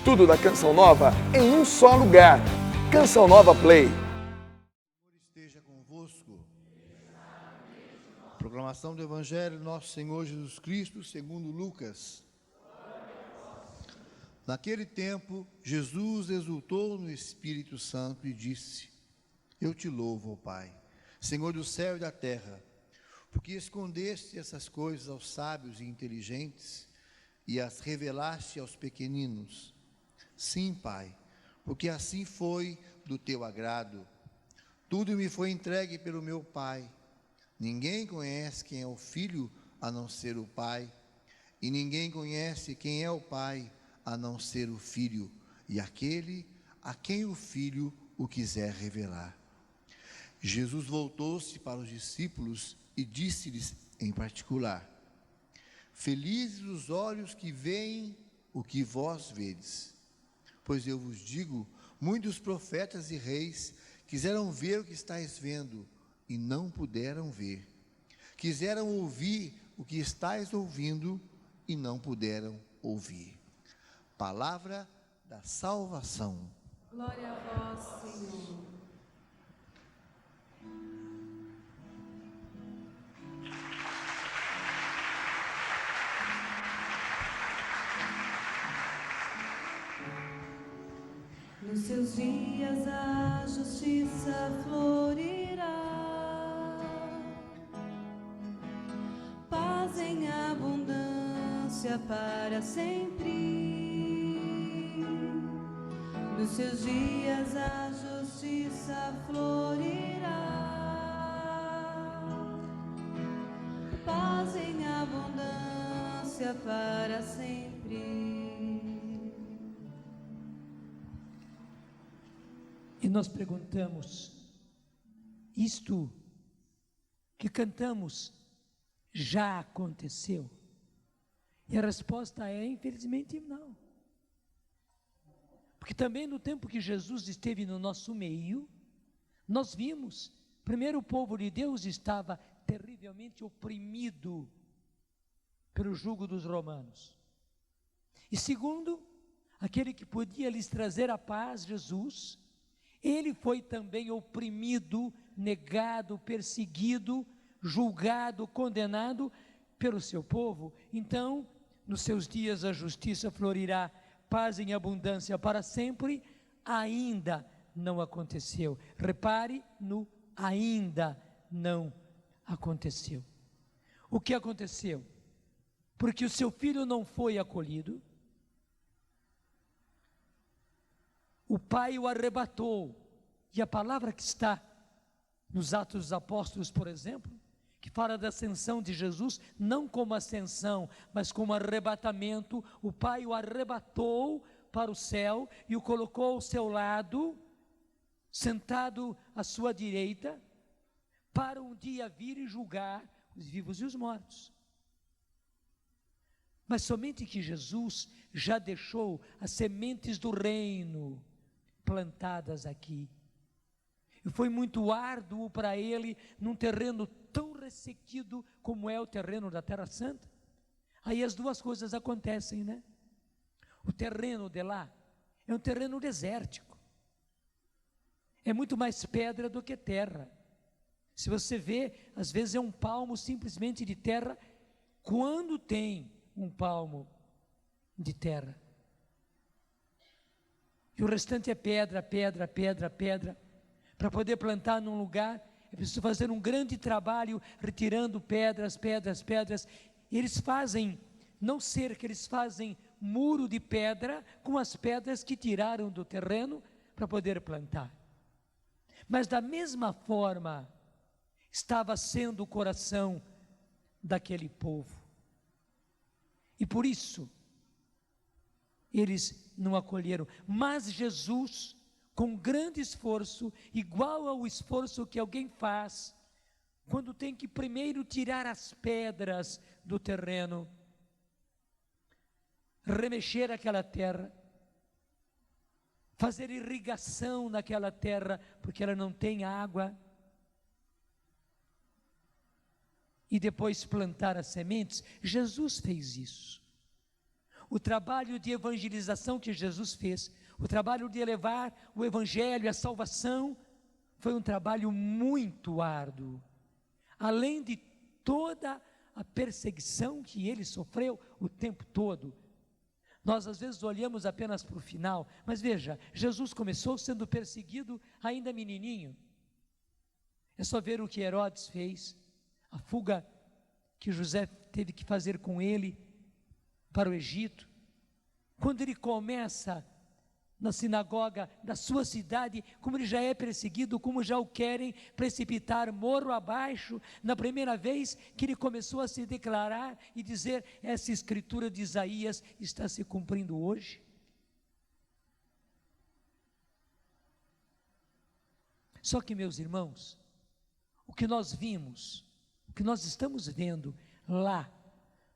Tudo da Canção Nova em um só lugar. Canção Nova Play. O Senhor esteja convosco. Proclamação do Evangelho do nosso Senhor Jesus Cristo, segundo Lucas. Naquele tempo, Jesus exultou no Espírito Santo e disse: Eu te louvo, ó Pai, Senhor do céu e da terra, porque escondeste essas coisas aos sábios e inteligentes e as revelaste aos pequeninos. Sim, Pai, porque assim foi do teu agrado. Tudo me foi entregue pelo meu Pai. Ninguém conhece quem é o Filho a não ser o Pai, e ninguém conhece quem é o Pai a não ser o Filho, e aquele a quem o Filho o quiser revelar. Jesus voltou-se para os discípulos e disse-lhes em particular: Felizes os olhos que veem o que vós vedes. Pois eu vos digo, muitos profetas e reis quiseram ver o que estáis vendo e não puderam ver. Quiseram ouvir o que estáis ouvindo e não puderam ouvir. Palavra da salvação. Glória a vós, Senhor. Nos seus dias a justiça florirá, paz em abundância para sempre. Nos seus dias a justiça florirá, paz em abundância para sempre. E nós perguntamos, isto que cantamos já aconteceu? E a resposta é, infelizmente, não. Porque também no tempo que Jesus esteve no nosso meio, nós vimos, primeiro, o povo de Deus estava terrivelmente oprimido pelo jugo dos romanos. E segundo, aquele que podia lhes trazer a paz, Jesus, ele foi também oprimido, negado, perseguido, julgado, condenado pelo seu povo. Então, nos seus dias a justiça florirá, paz em abundância para sempre. Ainda não aconteceu. Repare no ainda não aconteceu. O que aconteceu? Porque o seu filho não foi acolhido, o pai o arrebatou. E a palavra que está nos Atos dos Apóstolos, por exemplo, que fala da ascensão de Jesus, não como ascensão, mas como arrebatamento. O pai o arrebatou para o céu e o colocou ao seu lado, sentado à sua direita, para um dia vir e julgar os vivos e os mortos. Mas somente que Jesus já deixou as sementes do reino plantadas aqui. E foi muito árduo para ele, num terreno tão ressequido como é o terreno da Terra Santa. Aí as duas coisas acontecem, né? O terreno de lá é um terreno desértico. É muito mais pedra do que terra. Se você vê, às vezes é um palmo simplesmente de terra, quando tem um palmo de terra. E o restante é pedra, pedra, pedra, pedra. Para poder plantar num lugar, é preciso fazer um grande trabalho, retirando pedras, pedras, pedras. E eles fazem, não cerca, eles fazem muro de pedra com as pedras que tiraram do terreno para poder plantar. Mas da mesma forma, estava sendo o coração daquele povo. E por isso, eles não acolheram. Mas Jesus, com grande esforço, igual ao esforço que alguém faz, quando tem que primeiro tirar as pedras do terreno, remexer aquela terra, fazer irrigação naquela terra, porque ela não tem água, e depois plantar as sementes. Jesus fez isso. o trabalho de evangelização que Jesus fez, o trabalho de levar o evangelho, a salvação, foi um trabalho muito árduo, além de toda a perseguição que ele sofreu o tempo todo. Nós às vezes olhamos apenas para o final, mas veja, Jesus começou sendo perseguido ainda menininho. É só ver o que Herodes fez, a fuga que José teve que fazer com ele para o Egito. Quando ele começa na sinagoga da sua cidade, como ele já é perseguido, como já o querem precipitar morro abaixo, na primeira vez que ele começou a se declarar e dizer: essa escritura de Isaías está se cumprindo hoje. Só que, meus irmãos, o que nós vimos, o que nós estamos vendo lá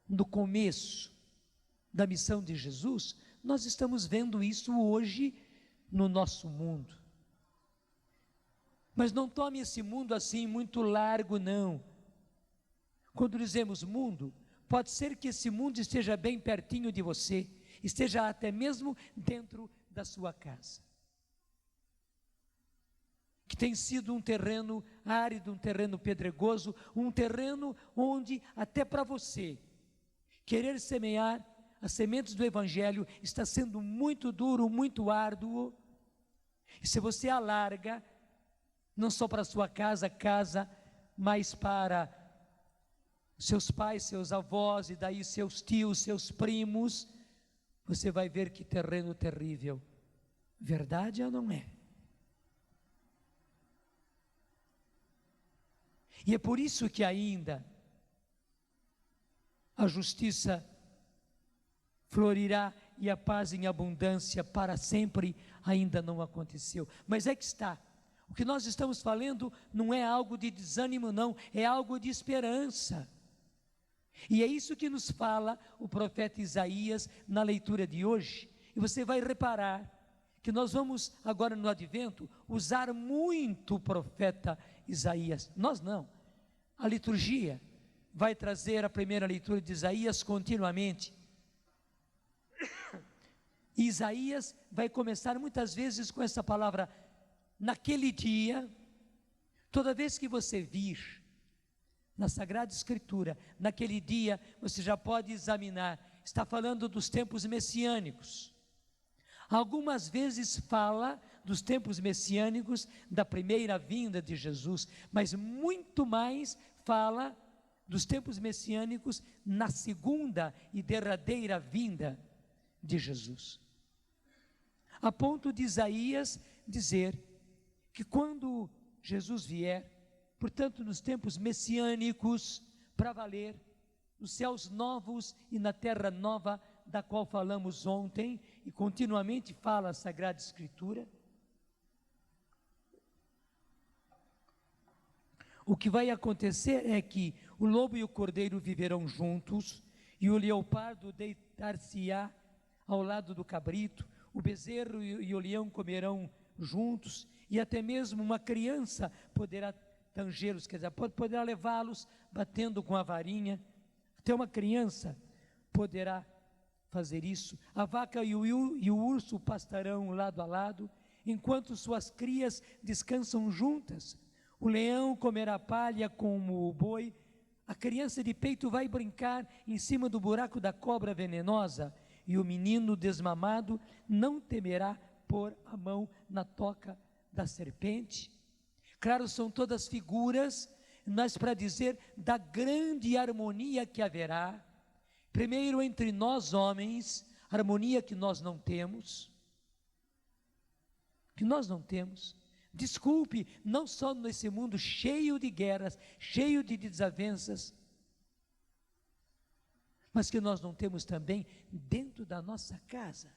no começo da missão de Jesus, nós estamos vendo isso hoje no nosso mundo. Mas não tome esse mundo assim muito largo, não. Quando dizemos mundo, pode ser que esse mundo esteja bem pertinho de você, esteja até mesmo dentro da sua casa, que tem sido um terreno árido, um terreno pedregoso, um terreno onde até para você querer semear as sementes do Evangelho está sendo muito duro, muito árduo. E se você alarga, não só para a sua casa, mas para seus pais, seus avós, e daí seus tios, seus primos, você vai ver que terreno terrível. Verdade ou não é? E é por isso que ainda a justiça florirá e a paz em abundância para sempre ainda não aconteceu. Mas é que está, o que nós estamos falando não é algo de desânimo não, é algo de esperança. E é isso que nos fala o profeta Isaías na leitura de hoje. E você vai reparar que nós vamos agora no advento usar muito o profeta Isaías. Nós não, a liturgia vai trazer a primeira leitura de Isaías continuamente. E Isaías vai começar muitas vezes com essa palavra, naquele dia. Toda vez que você vir na Sagrada Escritura, naquele dia, você já pode examinar, está falando dos tempos messiânicos. Algumas vezes fala dos tempos messiânicos da primeira vinda de Jesus, mas muito mais fala dos tempos messiânicos na segunda e derradeira vinda de Jesus. A ponto de Isaías dizer que quando Jesus vier, portanto nos tempos messiânicos, para valer, nos céus novos e na terra nova, da qual falamos ontem, e continuamente fala a Sagrada Escritura, o que vai acontecer é que o lobo e o cordeiro viverão juntos, e o leopardo deitar-se-á ao lado do cabrito, o bezerro e o leão comerão juntos, e até mesmo uma criança poderá tangê-los, quer dizer, poderá levá-los batendo com a varinha, até uma criança poderá fazer isso. A vaca e o urso pastarão lado a lado, enquanto suas crias descansam juntas. O leão comerá palha como o boi, a criança de peito vai brincar em cima do buraco da cobra venenosa, e o menino desmamado não temerá pôr a mão na toca da serpente. Claro, são todas figuras, mas para dizer da grande harmonia que haverá, primeiro entre nós homens, harmonia que nós não temos, desculpe, não só nesse mundo cheio de guerras, cheio de desavenças, mas que nós não temos também dentro da nossa casa.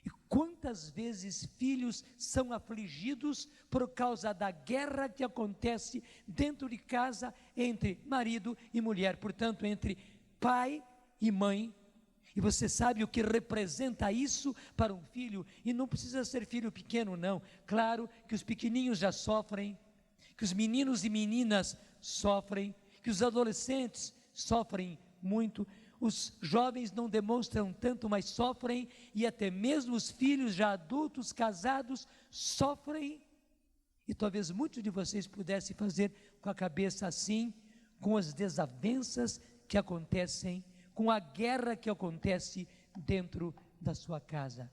E quantas vezes filhos são afligidos por causa da guerra que acontece dentro de casa entre marido e mulher, portanto entre pai e mãe. E você sabe o que representa isso para um filho, e não precisa ser filho pequeno não, claro que os pequeninhos já sofrem, que os meninos e meninas sofrem, que os adolescentes sofrem muito. os jovens não demonstram tanto, mas sofrem, e até mesmo os filhos já adultos, casados, sofrem. E talvez muitos de vocês pudessem fazer com a cabeça assim, com as desavenças que acontecem, com a guerra que acontece dentro da sua casa.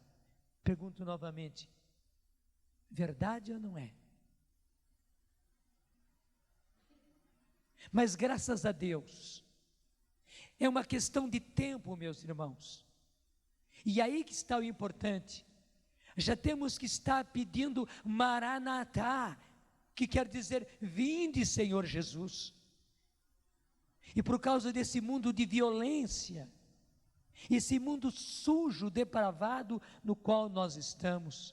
Pergunto novamente, verdade ou não é? Mas graças a Deus, é uma questão de tempo, meus irmãos. E aí que está o importante. Já temos que estar pedindo Maranatá, que quer dizer, vinde, Senhor Jesus. E por causa desse mundo de violência, esse mundo sujo, depravado no qual nós estamos,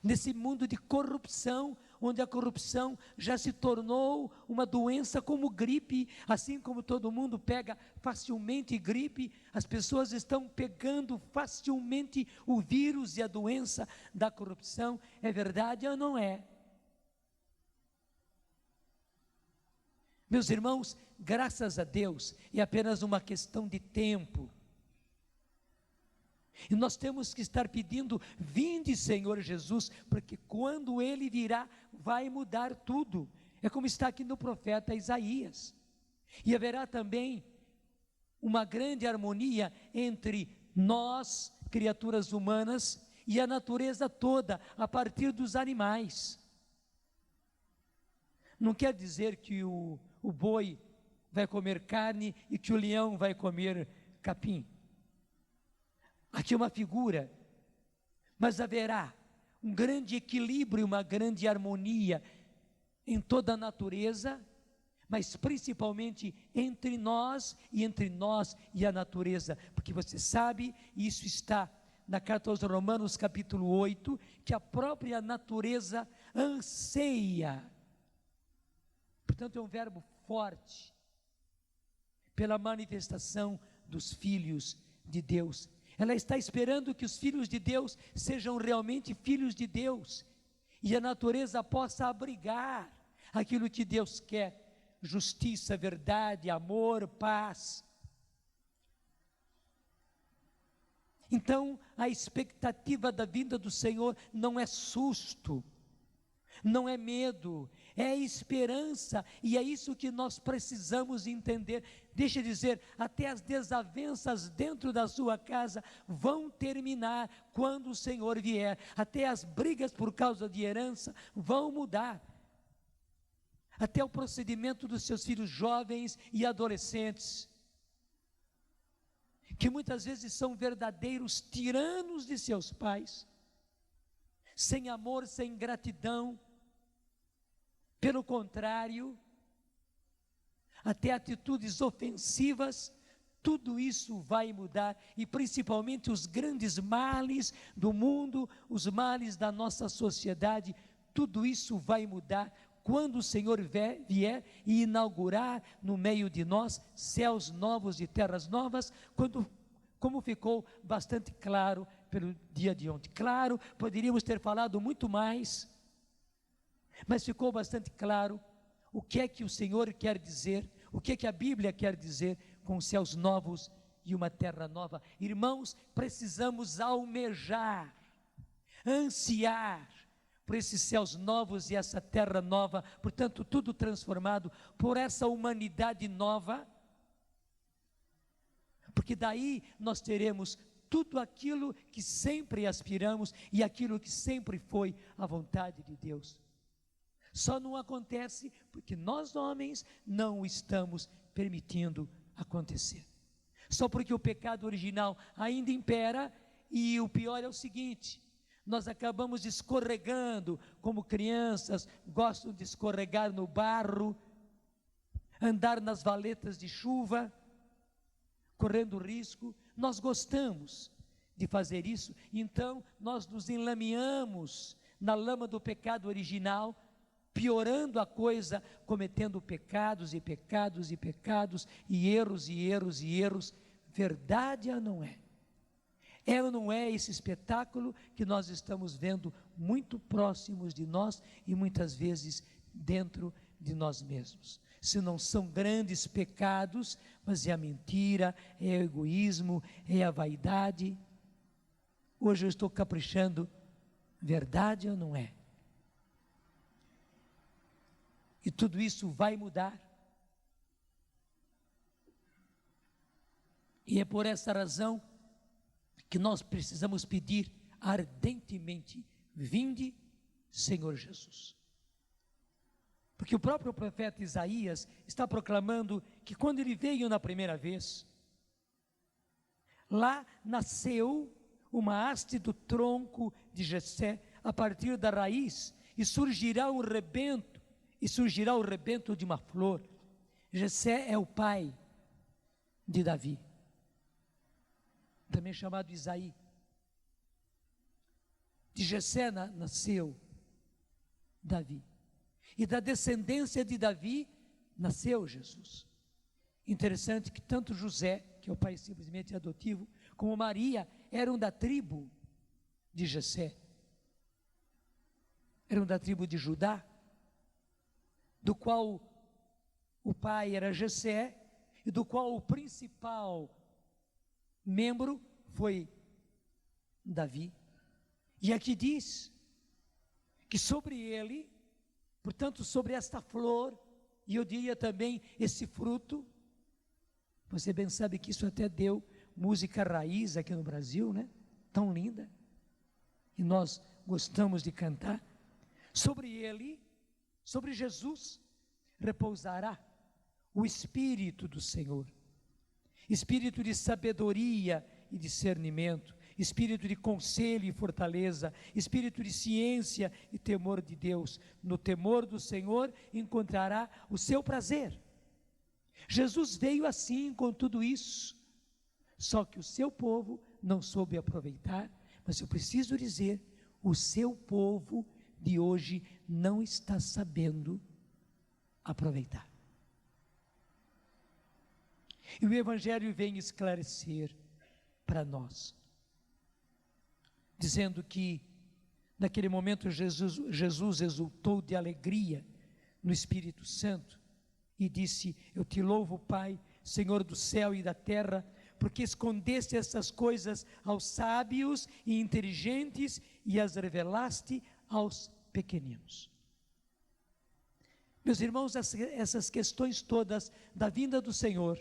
nesse mundo de corrupção, onde a corrupção já se tornou uma doença como gripe, assim como todo mundo pega facilmente gripe, as pessoas estão pegando facilmente o vírus e a doença da corrupção. É verdade ou não é? Meus irmãos, graças a Deus, é apenas uma questão de tempo. E nós temos que estar pedindo, vinde Senhor Jesus, porque quando Ele virá, vai mudar tudo. É como está aqui no profeta Isaías. E haverá também uma grande harmonia entre nós, criaturas humanas, e a natureza toda, a partir dos animais. Não quer dizer que o boi vai comer carne e que o leão vai comer capim. Aqui é uma figura, mas haverá um grande equilíbrio, uma grande harmonia em toda a natureza, mas principalmente entre nós e a natureza, porque você sabe, e isso está na carta aos Romanos capítulo 8, que a própria natureza anseia, portanto é um verbo forte, pela manifestação dos filhos de Deus. Ela está esperando que os filhos de Deus sejam realmente filhos de Deus, e a natureza possa abrigar aquilo que Deus quer: justiça, verdade, amor, paz. Então, a expectativa da vinda do Senhor não é susto, não é medo, é esperança, e é isso que nós precisamos entender. Deixa eu dizer, até as desavenças dentro da sua casa vão terminar quando o Senhor vier, até as brigas por causa de herança vão mudar, até o procedimento dos seus filhos jovens e adolescentes, que muitas vezes são verdadeiros tiranos de seus pais, sem amor, sem gratidão. Pelo contrário, até atitudes ofensivas, tudo isso vai mudar, e principalmente os grandes males do mundo, os males da nossa sociedade, tudo isso vai mudar quando o Senhor vier e inaugurar no meio de nós céus novos e terras novas, como ficou bastante claro pelo dia de ontem. Claro, poderíamos ter falado muito mais, mas ficou bastante claro o que é que o Senhor quer dizer, o que é que a Bíblia quer dizer com céus novos e uma terra nova. Irmãos, precisamos almejar, ansiar por esses céus novos e essa terra nova, portanto tudo transformado por essa humanidade nova, porque daí nós teremos tudo aquilo que sempre aspiramos e aquilo que sempre foi a vontade de Deus. Só não acontece porque nós homens não o estamos permitindo acontecer. Só porque o pecado original ainda impera, e o pior é o seguinte: nós acabamos escorregando, como crianças gostam de escorregar no barro, andar nas valetas de chuva, correndo risco. Nós gostamos de fazer isso, então nós nos enlameamos na lama do pecado original, piorando a coisa, cometendo pecados e pecados e pecados, e erros e erros e erros. Verdade ou não é? É ou não é esse espetáculo que nós estamos vendo muito próximos de nós e muitas vezes dentro de nós mesmos? se não são grandes pecados, mas é a mentira, é o egoísmo, é a vaidade. Hoje eu estou caprichando, verdade ou não é? E tudo isso vai mudar. E é por essa razão que nós precisamos pedir ardentemente: vinde, Senhor Jesus. Porque o próprio profeta Isaías está proclamando que quando ele veio na primeira vez, lá nasceu uma haste do tronco de Jessé, a partir da raiz, e surgirá um rebento, de uma flor. Jessé é o pai de Davi, também chamado Isaí. De Jessé nasceu Davi, e da descendência de Davi nasceu Jesus. Interessante que tanto José, que é o pai simplesmente adotivo, como Maria eram da tribo de Jessé, eram da tribo de Judá, do qual o pai era Jessé, e do qual o principal membro foi Davi. E aqui diz que sobre ele, portanto sobre esta flor, e eu diria também esse fruto, você bem sabe que isso até deu música raiz aqui no Brasil, né? Tão linda, e nós gostamos de cantar. Sobre ele, sobre Jesus, repousará o Espírito do Senhor, Espírito de sabedoria e discernimento, Espírito de conselho e fortaleza, Espírito de ciência e temor de Deus. No temor do Senhor encontrará o seu prazer. Jesus veio assim com tudo isso, só que o seu povo não soube aproveitar. Mas eu preciso dizer, o seu povo de hoje não está sabendo aproveitar. E o Evangelho vem esclarecer para nós, dizendo que naquele momento Jesus exultou de alegria no Espírito Santo e disse: eu te louvo, Pai, Senhor do céu e da terra, porque escondeste essas coisas aos sábios e inteligentes e as revelaste aos pequeninos. Meus irmãos, essas questões todas da vinda do Senhor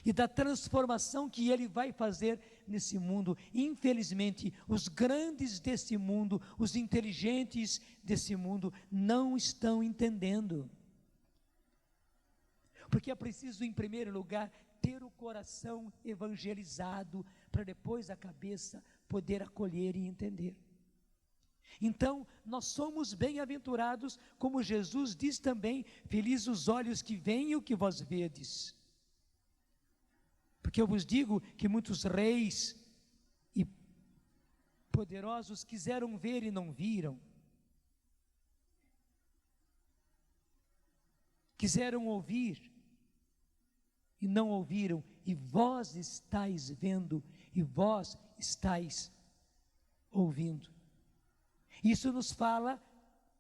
e da transformação que Ele vai fazer nesse mundo, infelizmente, os grandes desse mundo, os inteligentes desse mundo, não estão entendendo. Porque é preciso, em primeiro lugar, ter o coração evangelizado, para depois a cabeça poder acolher e entender. Então, nós somos bem-aventurados, como Jesus diz também: felizes os olhos que veem o que vós vedes. Porque eu vos digo que muitos reis e poderosos quiseram ver e não viram, quiseram ouvir e não ouviram, e vós estáis vendo e vós estáis ouvindo. Isso nos fala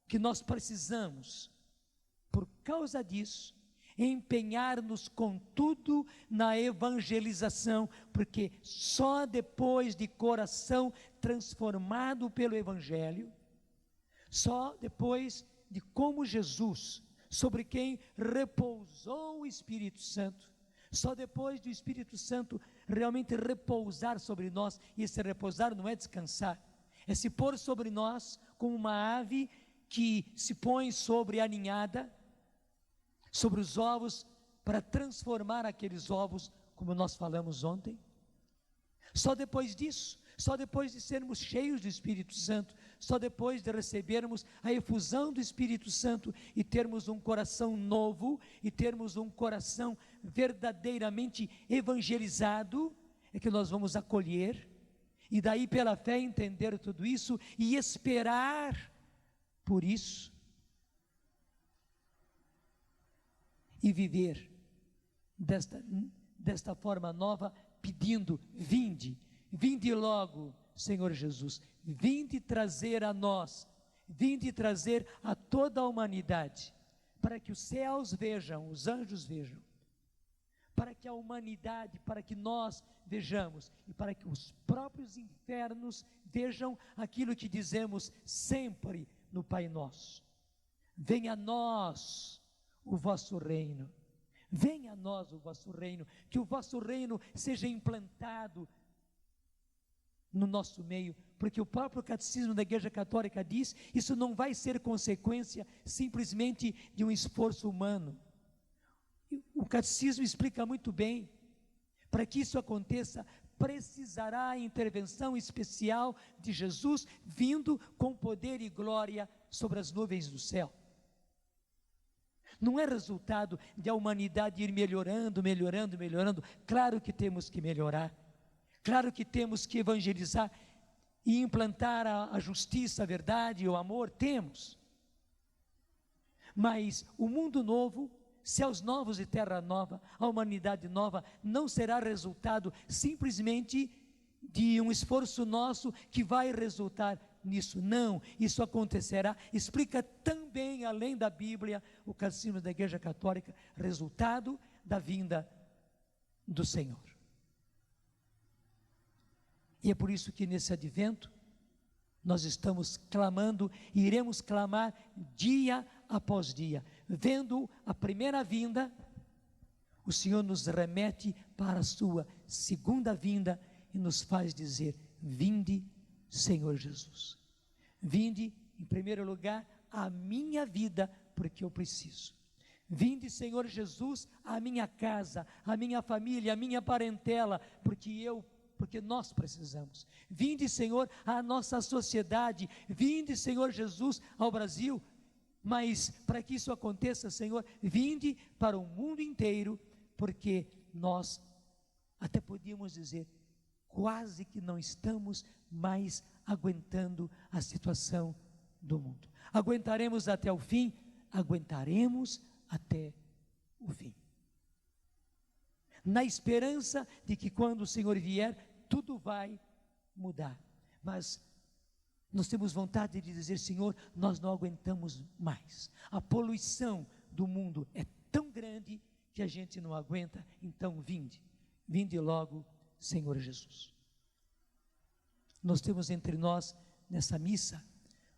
que nós precisamos, por causa disso, empenhar-nos com tudo na evangelização, porque só depois de coração transformado pelo Evangelho, só depois de como Jesus, sobre quem repousou o Espírito Santo, só depois do Espírito Santo realmente repousar sobre nós, e esse repousar não é descansar, é se pôr sobre nós como uma ave que se põe sobre a ninhada, sobre os ovos, para transformar aqueles ovos, como nós falamos ontem. Só depois disso, só depois de sermos cheios do Espírito Santo, só depois de recebermos a efusão do Espírito Santo e termos um coração novo, e termos um coração verdadeiramente evangelizado, é que nós vamos acolher, e daí pela fé entender tudo isso e esperar por isso, e viver desta forma nova, pedindo: vinde logo, Senhor Jesus, vinde trazer a nós, vinde trazer a toda a humanidade para que os céus vejam, os anjos vejam, para que a humanidade, para que nós vejamos, e para que os próprios infernos vejam aquilo que dizemos sempre no Pai Nosso: venha a nós o vosso reino, venha a nós o vosso reino, que o vosso reino seja implantado no nosso meio, porque o próprio catecismo da Igreja Católica diz, isso não vai ser consequência simplesmente de um esforço humano. O catecismo explica muito bem, para que isso aconteça, precisará a intervenção especial de Jesus, vindo com poder e glória sobre as nuvens do céu. Não é resultado de a humanidade ir melhorando, claro que temos que melhorar, claro que temos que evangelizar e implantar a justiça, a verdade e o amor, temos. Mas o mundo novo, céus novos e terra nova, a humanidade nova, não será resultado simplesmente de um esforço nosso que vai resultar nisso. Não, isso acontecerá, explica também, além da Bíblia, o Catecismo da Igreja Católica, resultado da vinda do Senhor. E é por isso que nesse advento, nós estamos clamando e iremos clamar dia após dia. Vendo a primeira vinda, o Senhor nos remete para a sua segunda vinda e nos faz dizer: vinde, Senhor Jesus. Vinde, em primeiro lugar, a minha vida, porque eu preciso. Vinde, Senhor Jesus, a minha casa, a minha família, a minha parentela, porque nós precisamos. Vinde, Senhor, à nossa sociedade. Vinde, Senhor Jesus, ao Brasil. Mas para que isso aconteça, Senhor, vinde para o mundo inteiro, porque nós até podíamos dizer, quase que não estamos mais aguentando a situação do mundo. Aguentaremos até o fim? Aguentaremos até o fim. Na esperança de que quando o Senhor vier, tudo vai mudar. Mas nós temos vontade de dizer: Senhor, nós não aguentamos mais. A poluição do mundo é tão grande que a gente não aguenta. Então vinde logo, Senhor Jesus. Nós temos entre nós, nessa missa,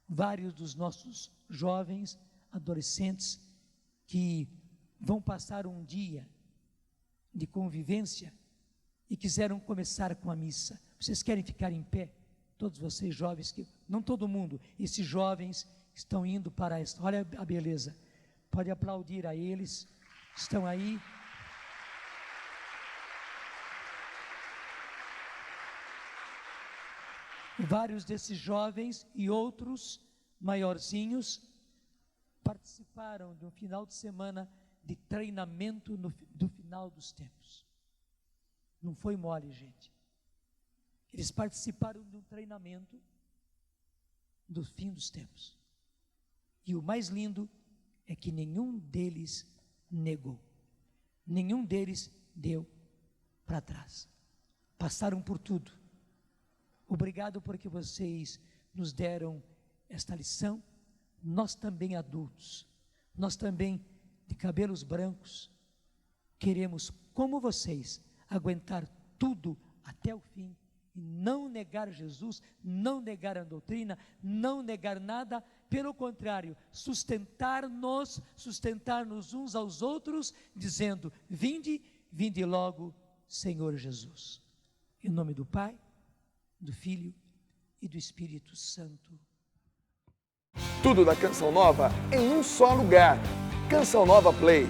vários dos nossos jovens, adolescentes, que vão passar um dia de convivência e quiseram começar com a missa. Vocês querem ficar em pé? Todos vocês jovens, não todo mundo, esses jovens estão indo para esta, olha a beleza, pode aplaudir a eles, estão aí. Vários desses jovens e outros maiorzinhos participaram de um final de semana de treinamento do final dos tempos. Não foi mole, gente. Eles participaram de um treinamento do fim dos tempos. E o mais lindo é que nenhum deles negou. Nenhum deles deu para trás. Passaram por tudo. Obrigado porque vocês nos deram esta lição. Nós também adultos, nós também de cabelos brancos, queremos, como vocês, aguentar tudo até o fim e não negar Jesus, não negar a doutrina, não negar nada, pelo contrário, sustentar-nos uns aos outros, dizendo: vinde logo, Senhor Jesus. Em nome do Pai, do Filho e do Espírito Santo. Tudo da Canção Nova em um só lugar. Canção Nova Play.